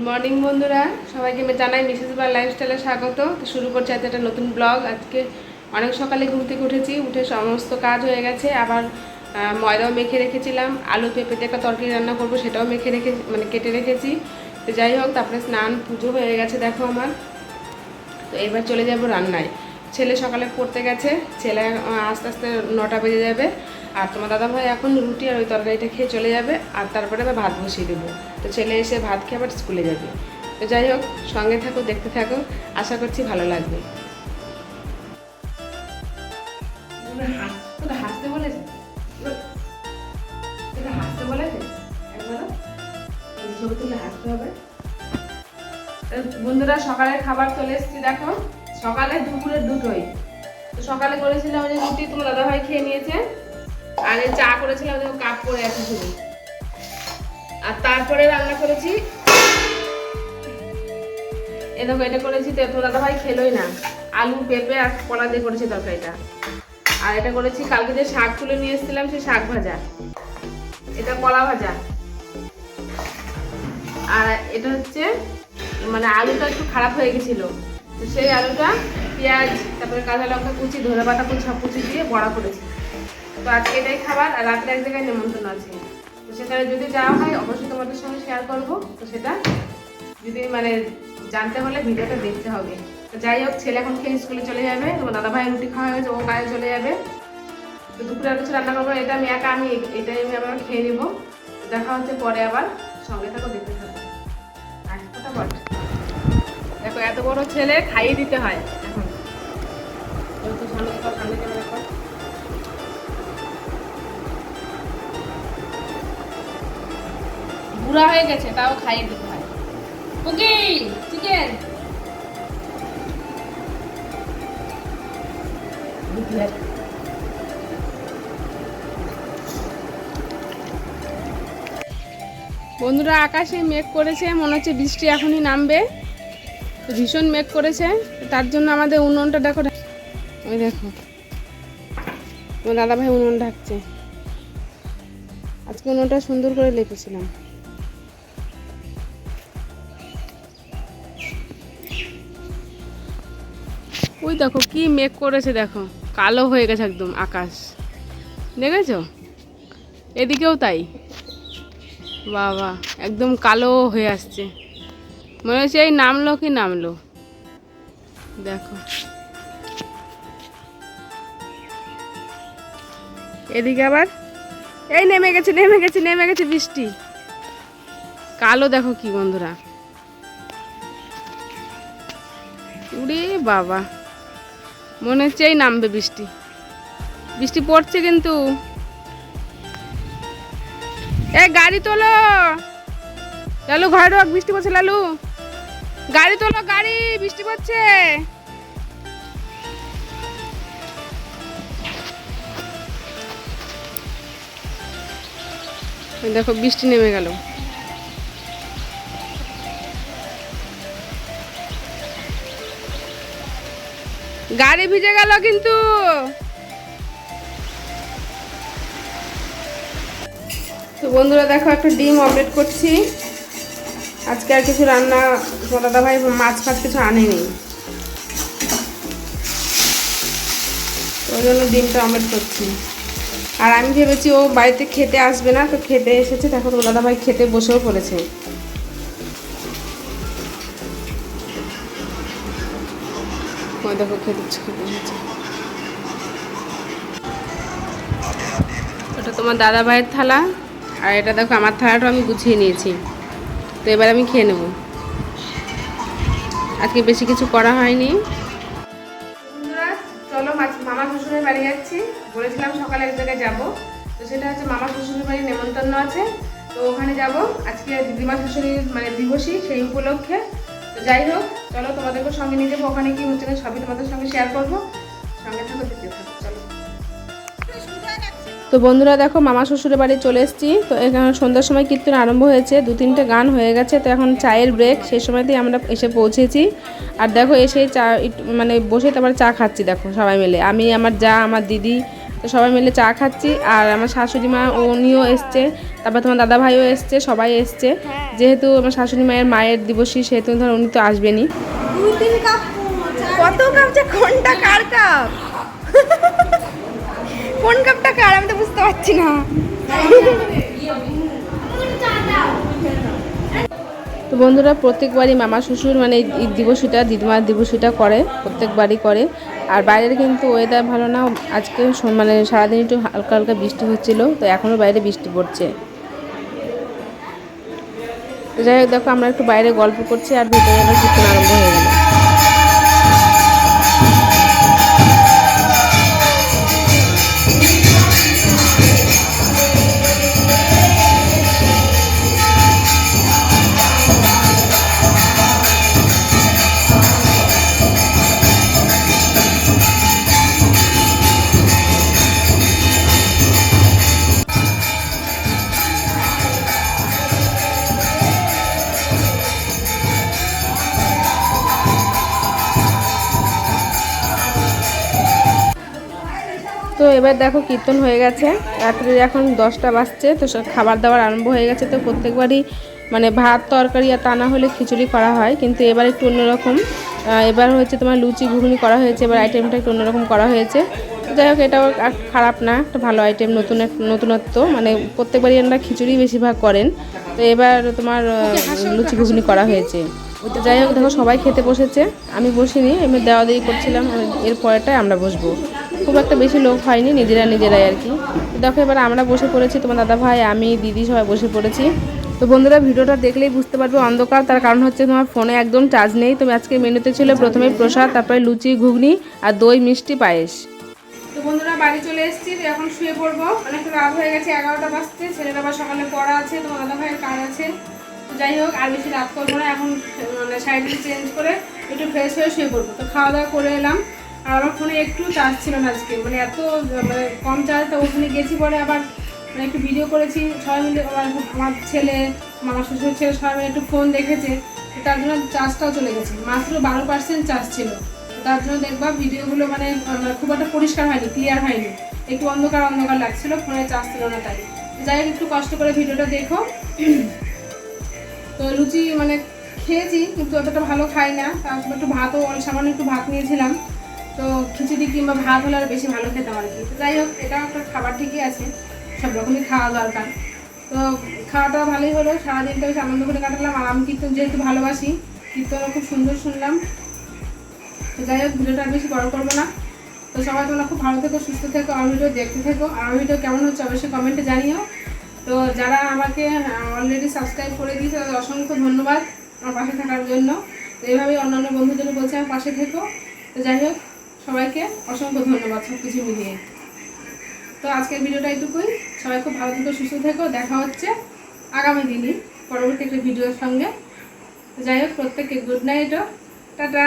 Morning বন্ধুরা, সবাইকে আমি জানাই মিসেস বার লাইফস্টাইলে স্বাগত। শুরু করছি আজকে একটা নতুন ব্লগ। আজকে অনেক সকালে ঘুম থেকে উঠেছি, উঠে সমস্ত কাজ হয়ে গেছে। আবার ময়দাও মেখে রেখেছিলাম, আলু পেঁপেতে একটা তরকারি রান্না করব, সেটাও মেখে কেটে রেখেছি। তো যাই হোক, তারপরে স্নান পুজো হয়ে গেছে দেখো আমার। তো এবার চলে যাব রান্নায়। ছেলে সকালে পড়তে গেছে, ছেলে আস্তে আস্তে 9টা বেজে যাবে। আর তোমার দাদাভাই এখন রুটি আর ওই তরকারিটা খেয়ে চলে যাবে, আর তারপরে আবার ভাত বসিয়ে দেবো। তো ছেলে এসে ভাত খেয়ে আবার স্কুলে যাবে। তো যাই হোক, সঙ্গে থাকো, দেখতে থাকো, আশা করছি ভালো লাগবে। হাসতে বলেছে, হাসতে বলেছে, একবার ছবি তুলে হাসতে হবে। বন্ধুরা, সকালের খাবার চলে এসেছি দেখো, সকালে দুপুরের দুটোই। তো সকালে করেছিলাম যে রুটি, তোমার দাদাভাই খেয়ে নিয়েছে। আর এই চা করেছিলাম, কাপ পড়ে আছে শুধু। আর তারপরে রান্না করেছি, এ দেখো এটা করেছি, তো তোমার দাদাভাই খেলোই না। আলু পেঁপে আর কলা দিয়ে করেছি তরকারিটা। আর এটা করেছি কালকে যে শাক তুলে নিয়ে এসেছিলাম, সেই শাক ভাজা, এটা কলা ভাজা। আর এটা হচ্ছে মানে আলুটা একটু খারাপ হয়ে গেছিল, তো সেই আলুটা পেঁয়াজ, তারপরে কাঁচা লঙ্কা কুচি, ধনে পাতা কুচি সব কুচি দিয়ে বড়া করেছি। তো আজকে এটাই খাবার। আর রাত্রে এক জায়গায় নেমন্তন্ন আছে, তো সেখানে যদি যাওয়া হয় অবশ্যই তোমাদের সঙ্গে শেয়ার করবো। তো সেটা যদি মানে জানতে হলে ভিডিওটা দেখতে হবে। তো যাই হোক, ছেলে এখন খেয়ে স্কুলে চলে যাবে, তোমার দাদাভাই রুটি খাওয়া হয়েছে, ও কাজে চলে যাবে। তো দুপুরে আর কিছু রান্না করবো, এটা আমি একা, এটাই আমি আবার খেয়ে নেবো। দেখা হচ্ছে পরে, আবার সঙ্গে থাকো, দেখতে থাকো। দেখো, এত বড় ছেলে খাইয়ে দিতে হয় এখন। বুড়া হয়ে গেছে, তাও খাইয়ে দিতে হয়। কুকিং চিকেন বন্ধুরা, আকাশে মেঘ করেছে, মনে হচ্ছে বৃষ্টি এখনই নামবে। ভীষণ মেঘ করেছে, তার জন্য আমাদের উনুনটা দেখো, ওই দেখো তোমার দাদাভাই উনুন ঢাকছে। আজকে উনুনটা সুন্দর করে লেপেছিলাম। ওই দেখো কি মেঘ করেছে, দেখো কালো হয়ে গেছে একদম আকাশ, দেখেছো? এদিকেও তাই, বাবা একদম কালো হয়ে আসছে, মনে হচ্ছে এই নামলো কি নামলো। দেখো এদিকে আবার এই নেমে গেছে বৃষ্টি। কালো দেখো কি বন্ধুরা, উড়ে বাবা, মনে হচ্ছে এই নামবে বৃষ্টি। বৃষ্টি পড়ছে কিন্তু। এ গাড়ি তোলো, লালু ঘরে ঢোক, বৃষ্টি পড়ছে। লালু গাড়ি তোলো, গাড়ি, বৃষ্টি পড়ছে। দেখো বৃষ্টি নেমে গেল। গাড়ি ভিজে গেল কিন্তু। তো বন্ধুরা দেখো, একটা ডিম অমলেট করছি। আজকে আর কিছু রান্না, দাদাভাই মাছ ফাছ কিছু আনেনি, ওই জন্য ডিমটা অমলেট করছি। আর আমি ভেবেছি ও বাড়িতে খেতে আসবে না, তো খেতে এসেছে। দেখো তোমার দাদাভাই খেতে বসেও পড়েছে। ওই দেখো খেতে বসেছে। ওটা তোমার দাদাভাইয়ের থালা, আর এটা দেখো আমার থালাটা আমি গুছিয়ে নিয়েছি। তো এবার আমি খেয়ে নেব। আজকে বেশি কিছু করা হয়নি। চলো মামা শ্বশুরের বাড়ি যাচ্ছি। বলেছিলাম সকালে এক জায়গায় যাবো, তো সেটা হচ্ছে মামা শ্বশুরের বাড়ি নেমন্তন্ন আছে, তো ওখানে যাব। আজকে দিদিমা শ্বশুরের মানে দিবসী, সেই উপলক্ষে। তো যাই হোক, চলো তোমাদেরকে সঙ্গে নিয়ে যাবো। ওখানে কি হচ্ছে না সবই তোমাদের সঙ্গে শেয়ার করবো, সঙ্গে থাকো, দেখতে থাকো, চলো। তো বন্ধুরা দেখো, মামা শ্বশুরের বাড়ি চলে এসেছি। তো এখানে সন্ধ্যার সময় কীর্তন আরম্ভ হয়েছে, 2-3টে গান হয়ে গেছে। তো এখন চায়ের ব্রেক, সেই সময়তেই আমরা এসে পৌঁছেছি। আর দেখো এসে চা মানে বসে তারপরে চা খাচ্ছি, দেখো সবাই মিলে, আমি, আমার যা, আমার দিদি, তো সবাই মিলে চা খাচ্ছি। আর আমার শাশুড়ি মা উনিও এসছে, তারপর তোমার দাদা ভাইও এসছে, সবাই এসছে। যেহেতু আমার শাশুড়ি মায়ের দিবসী, সেহেতু ধর উনি তো আসবেনই। কত কাপ যে, কোনটা কার কাপ, কোন কাপটা কার আমি তো বুঝতে পারছি না। তো বন্ধুরা, প্রত্যেকবারই মামা শ্বশুর মানে এই দিবসীটা, দিদিমার দিবসীটা করে, প্রত্যেকবারই করে। আর বাইরের কিন্তু ওয়েদার ভালো না, আজকে মানে সারাদিন একটু হালকা হালকা বৃষ্টি হচ্ছিল, তো এখনও বাইরে বৃষ্টি পড়ছে। যাই হোক, দেখো আমরা একটু বাইরে গল্প করছি আর ভিতরে আবার কীর্তন আরম্ভ হয়ে গেল। তো এবার দেখো কীর্তন হয়ে গেছে, রাত্রে এখন 10টা বাজছে, তো খাবার দাবার আরম্ভ হয়ে গেছে। তো প্রত্যেকবারই মানে ভাত তরকারি আর তা না হলে খিচুড়ি করা হয়, কিন্তু এবার একটু অন্যরকম। এবার হচ্ছে তোমার লুচি ঘুগনি করা হয়েছে, এবার আইটেমটা একটু অন্যরকম করা হয়েছে। যাই হোক, এটাও খারাপ না, একটা ভালো আইটেম, নতুনত্ব। মানে প্রত্যেকবারই আমরা খিচুড়ি বেশিরভাগ করেন, তো এবার তোমার লুচি ঘুগনি করা হয়েছে। যাই হোক, দেখো সবাই খেতে বসেছে, আমি বসিনি, এমনি দেওয়া দেওয়ি করছিলাম। এর পরেটাই আমরা বসবো, খুব একটা বেশি লোক হয়নি, নিজেরাই আর কি। দেখো এবার আমরা বসে পড়েছি, তোমার দাদা ভাই, আমি, দিদি সবাই বসে পড়েছি। তো বন্ধুরা, ভিডিওটা দেখলেই বুঝতে পারবে অন্ধকার, তার কারণ হচ্ছে তোমার ফোনে একদম চার্জ নেই। তুমি আজকে মেনুতে ছিল প্রথমে প্রসাদ, তারপরে লুচি ঘুগনি আর দই মিষ্টি পায়েস। তো বন্ধুরা, বাড়ি চলে এসেছি, এখন শুয়ে পড়বো, অনেকটা রাত হয়ে গেছে, 11টা বাজতে। ছেলের আবার সকালে পড়া আছে, তোমার দাদা ভাইয়ের কাজ আছে। যাই হোক, আর বেশি রাত করবো না, এখন মানে শাড়িটা চেঞ্জ করে একটু ফ্রেশ হয়ে শুয়ে পড়বো। তো খাওয়া দাওয়া করে এলাম, আর আমার ফোনে একটু চার্জ ছিল না আজকে, মানে এত মানে কম চার্জ। তো ওখানে গেছি পরে আবার মানে একটু ভিডিও করেছি সবাই মিলে, আমার ছেলে, মামা শ্বশুর ছেলে সবাই মিলে একটু ফোন দেখেছে, তার জন্য চার্জটাও চলে গেছে, মাত্র 12% চার্জ ছিল। তার জন্য দেখবা ভিডিওগুলো মানে খুব একটা পরিষ্কার হয়নি, ক্লিয়ার হয়নি, একটু অন্ধকার অন্ধকার লাগছিল, ফোনে চার্জ ছিল না তাই। যাই হোক, একটু কষ্ট করে ভিডিওটা দেখো। তো লুচি মানে খেয়েছি, কিন্তু অতটা ভালো খাই না, তারপর একটু ভাতও সামান্য একটু ভাত নিয়েছিলাম। তো খিচুড়ি কিংবা ভাত হলে আর বেশি ভালো খেতাম আর কি। যাই হোক, এটাও একটা খাবার, ঠিকই আছে, সব রকমই খাওয়া দরকার। তো খাওয়াটা ভালোই হলো, সারাদিনটা বেশ আনন্দ করে কাটালাম। আর আমি কীর্তন যেহেতু ভালোবাসি, কীর্তনও খুব সুন্দর শুনলাম। তো যাই হোক, ভিডিওটা আর বেশি বড় করবো না। তো সবাই তোমরা খুব ভালো থেকো, সুস্থ থেকো, আর ভিডিও দেখতে থেকো। আর ভিডিও কেমন হচ্ছে অবশ্যই কমেন্টে জানিও। তো যারা আমাকে অলরেডি সাবস্ক্রাইব করে দিয়েছে, তাদের অসংখ্য ধন্যবাদ আমার পাশে থাকার জন্য। তো এইভাবেই অন্যান্য বন্ধুদের বলছে আমার পাশে থেকো। তো যাই হোক, সবাইকে অসংখ্য ধন্যবাদ সব কিছু মিলিয়ে। তো আজকের ভিডিওটা এইটুকুই, সবাই খুব ভালো থেকো, সুস্থ থেকো। দেখা হচ্ছে আগামী দিনই পরবর্তী একটা ভিডিওর সঙ্গে। যাই হোক, প্রত্যেককে গুড নাইট, টাটা।